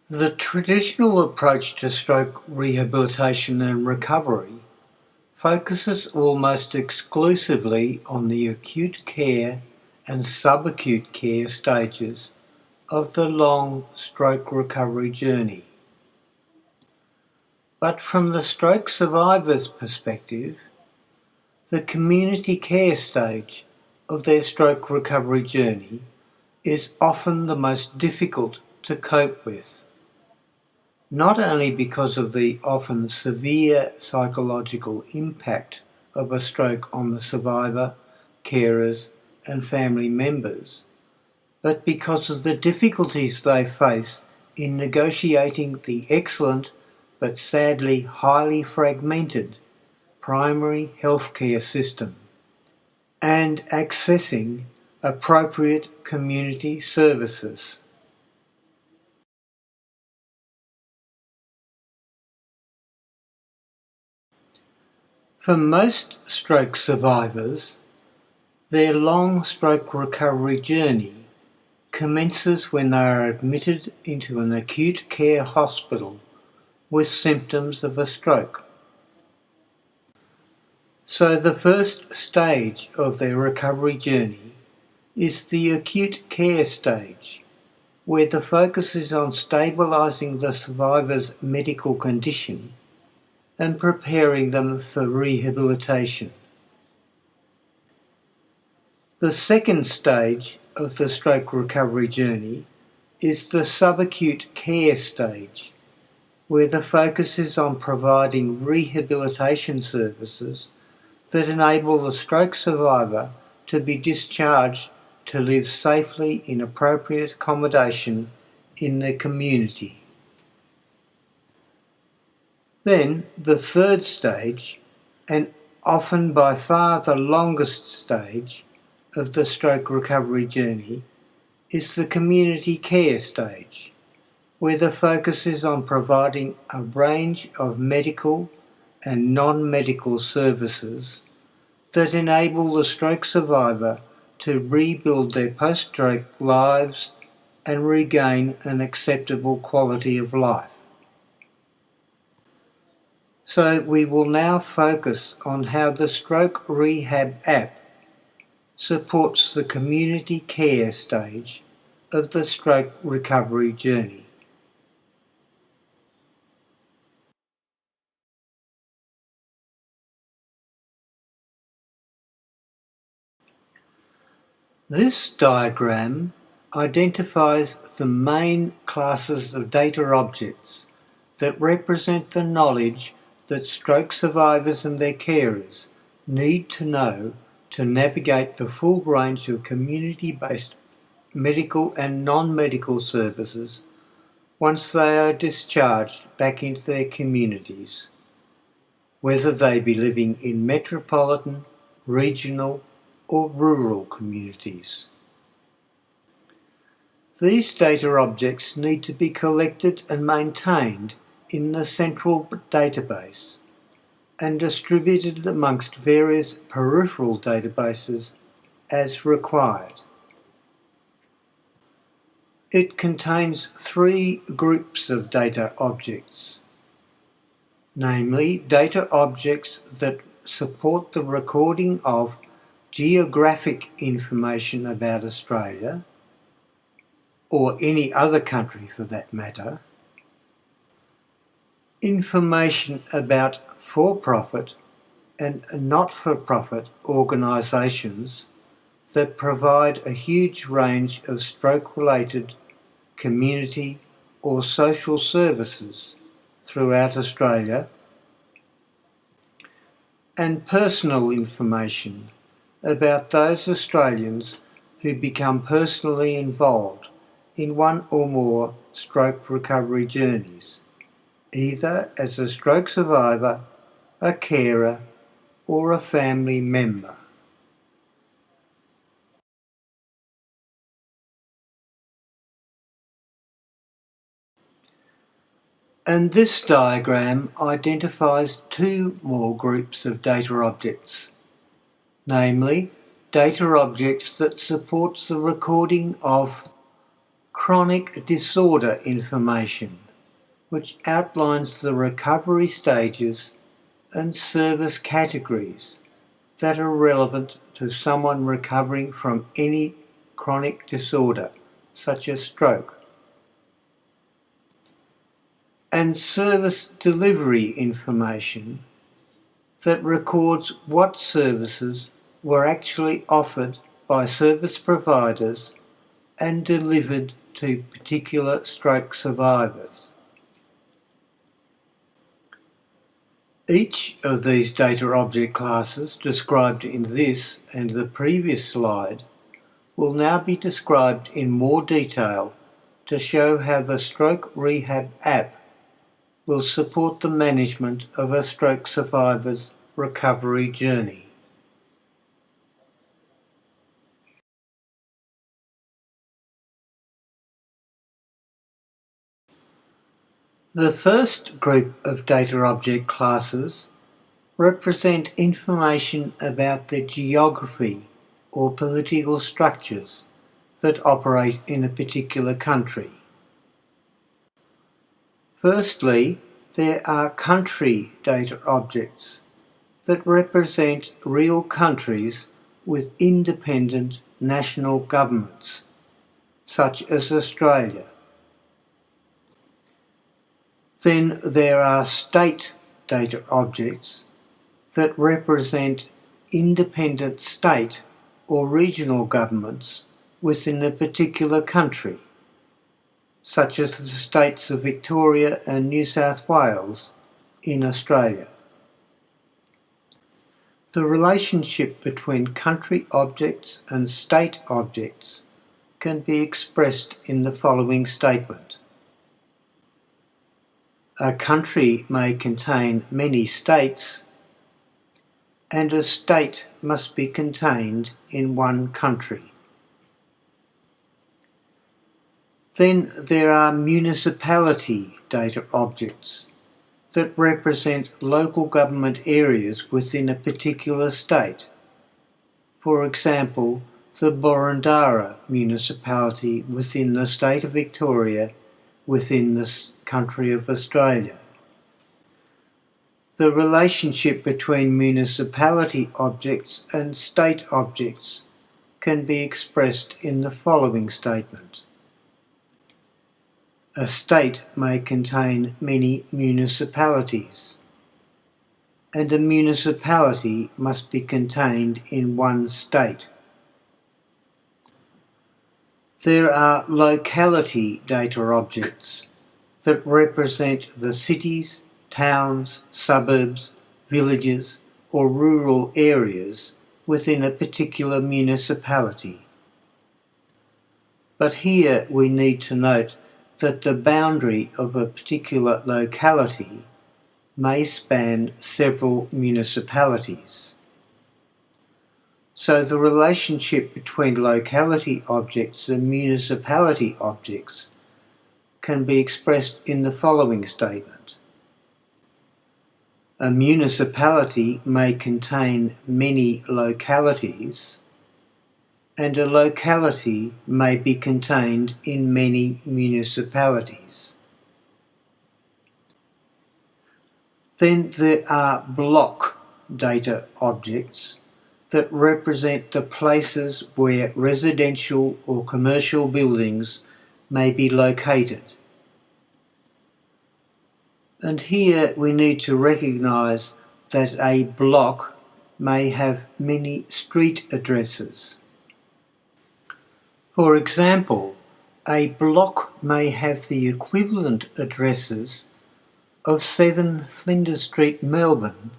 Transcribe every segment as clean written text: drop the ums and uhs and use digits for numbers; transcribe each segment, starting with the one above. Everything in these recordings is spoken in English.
The traditional approach to stroke rehabilitation and recovery focuses almost exclusively on the acute care and subacute care stages of the long stroke recovery journey. But from the stroke survivor's perspective, the community care stage of their stroke recovery journey is often the most difficult to cope with, not only because of the often severe psychological impact of a stroke on the survivor, carers and family members, but because of the difficulties they face in negotiating the excellent but sadly highly fragmented primary healthcare system and accessing appropriate community services. For most stroke survivors, their long stroke recovery journey commences when they are admitted into an acute care hospital with symptoms of a stroke. So the first stage of their recovery journey is the acute care stage, where the focus is on stabilising the survivor's medical condition and preparing them for rehabilitation. The second stage of the stroke recovery journey is the subacute care stage, where the focus is on providing rehabilitation services that enable the stroke survivor to be discharged to live safely in appropriate accommodation in the community. Then the third stage, and often by far the longest stage of the stroke recovery journey, is the community care stage, where the focus is on providing a range of medical and non-medical services that enable the stroke survivor to rebuild their post-stroke lives and regain an acceptable quality of life. So we will now focus on how the Stroke Rehab app supports the community care stage of the stroke recovery journey. This diagram identifies the main classes of data objects that represent the knowledge that stroke survivors and their carers need to know to navigate the full range of community-based medical and non-medical services once they are discharged back into their communities, whether they be living in metropolitan, regional or rural communities. These data objects need to be collected and maintained in the central database and distributed amongst various peripheral databases as required. It contains three groups of data objects, namely data objects that support the recording of geographic information about Australia, or any other country for that matter, information about for-profit and not-for-profit organisations that provide a huge range of stroke-related community or social services throughout Australia, and personal information about those Australians who become personally involved in one or more stroke recovery journeys, either as a stroke survivor, a carer, or a family member. And this diagram identifies two more groups of data objects, namely data objects that support the recording of chronic disorder information, which outlines the recovery stages and service categories that are relevant to someone recovering from any chronic disorder, such as stroke. And service delivery information that records what services were actually offered by service providers and delivered to particular stroke survivors. Each of these data object classes described in this and the previous slide will now be described in more detail to show how the Stroke Rehab app will support the management of a stroke survivor's recovery journey. The first group of data object classes represent information about the geography or political structures that operate in a particular country. Firstly, there are country data objects that represent real countries with independent national governments, such as Australia. Then there are state data objects that represent independent state or regional governments within a particular country, such as the states of Victoria and New South Wales in Australia. The relationship between country objects and state objects can be expressed in the following statement. A country may contain many states, and a state must be contained in one country. Then there are municipality data objects that represent local government areas within a particular state. For example, the Boroondara municipality within the state of Victoria within the country of Australia. The relationship between municipality objects and state objects can be expressed in the following statement. A state may contain many municipalities, and a municipality must be contained in one state. There are locality data objects that represent the cities, towns, suburbs, villages, or rural areas within a particular municipality. But here we need to note that the boundary of a particular locality may span several municipalities. So the relationship between locality objects and municipality objects can be expressed in the following statement. A municipality may contain many localities, and a locality may be contained in many municipalities. Then there are block data objects that represent the places where residential or commercial buildings may be located. And here we need to recognise that a block may have many street addresses. For example, a block may have the equivalent addresses of 7 Flinders Street, Melbourne,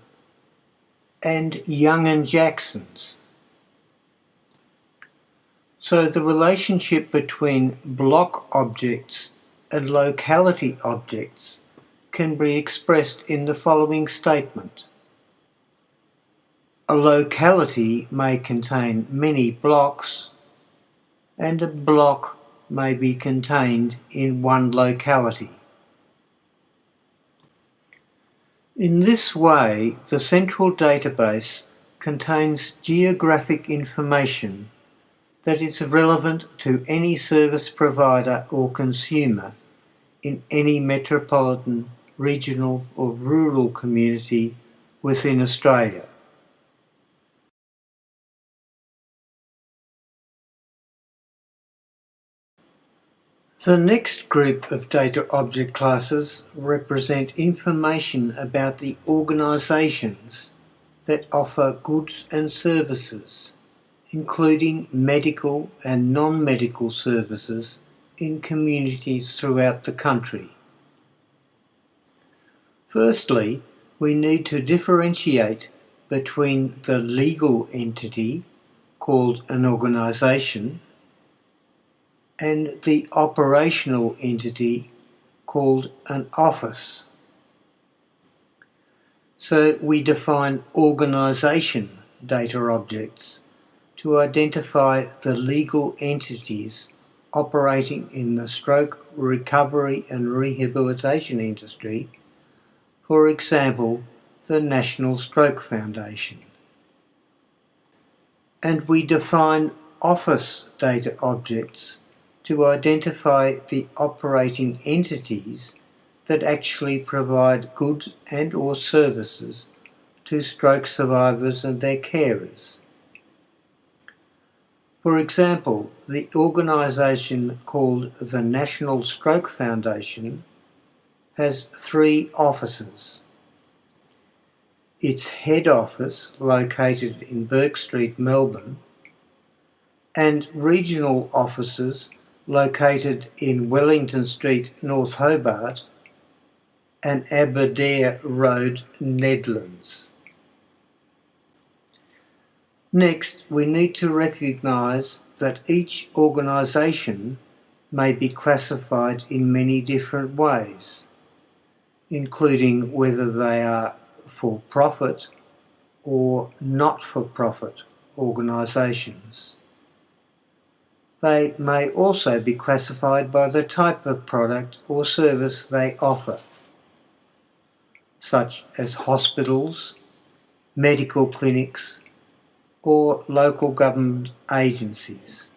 and Young and Jackson's. So the relationship between block objects and locality objects can be expressed in the following statement. A locality may contain many blocks, and a block may be contained in one locality. In this way, the central database contains geographic information that is relevant to any service provider or consumer in any metropolitan, regional or rural community within Australia. The next group of data object classes represent information about the organisations that offer goods and services, including medical and non-medical services in communities throughout the country. Firstly, we need to differentiate between the legal entity, called an organisation, and the operational entity, called an office. So we define organisation data objects to identify the legal entities operating in the stroke recovery and rehabilitation industry, for example, the National Stroke Foundation. And we define office data objects to identify the operating entities that actually provide goods and or services to stroke survivors and their carers. For example, the organisation called the National Stroke Foundation has 3 offices. Its head office, located in Bourke Street, Melbourne, and regional offices located in Wellington Street, North Hobart, and Aberdare Road, Nedlands. Next, we need to recognise that each organisation may be classified in many different ways, including whether they are for-profit or not-for-profit organisations. They may also be classified by the type of product or service they offer, such as hospitals, medical clinics, or local government agencies.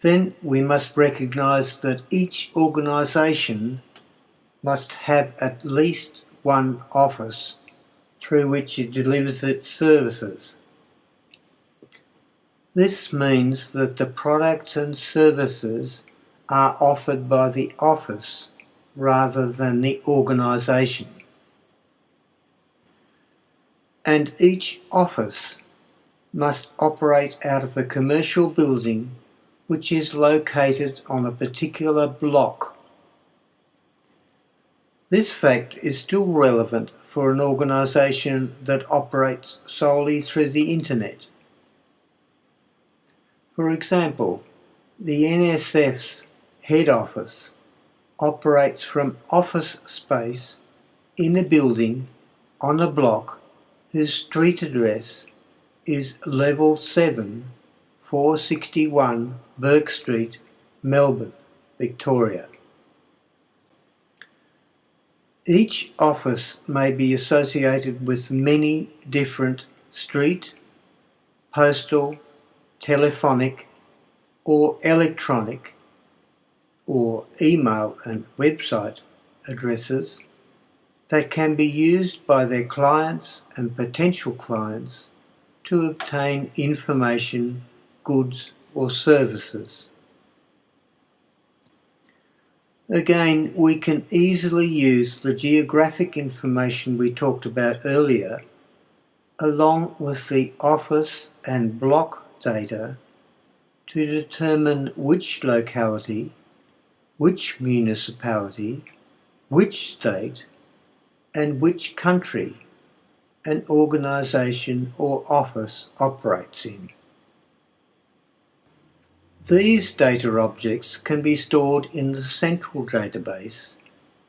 Then we must recognise that each organisation must have at least one office through which it delivers its services. This means that the products and services are offered by the office rather than the organisation. And each office must operate out of a commercial building which is located on a particular block. This fact is still relevant for an organisation that operates solely through the internet. For example, the NSF's head office operates from office space in a building on a block whose street address is Level 7, 461 Bourke Street, Melbourne, Victoria. Each office may be associated with many different street, postal, telephonic, or electronic, or email and website addresses that can be used by their clients and potential clients to obtain information, goods or services. Again, we can easily use the geographic information we talked about earlier, along with the office and block data, to determine which locality, which municipality, which state, and which country an organisation or office operates in. These data objects can be stored in the central database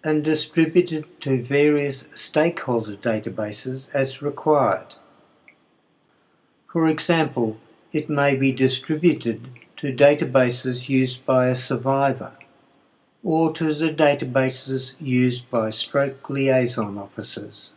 and distributed to various stakeholder databases as required. For example, it may be distributed to databases used by a survivor, or to the databases used by stroke liaison officers.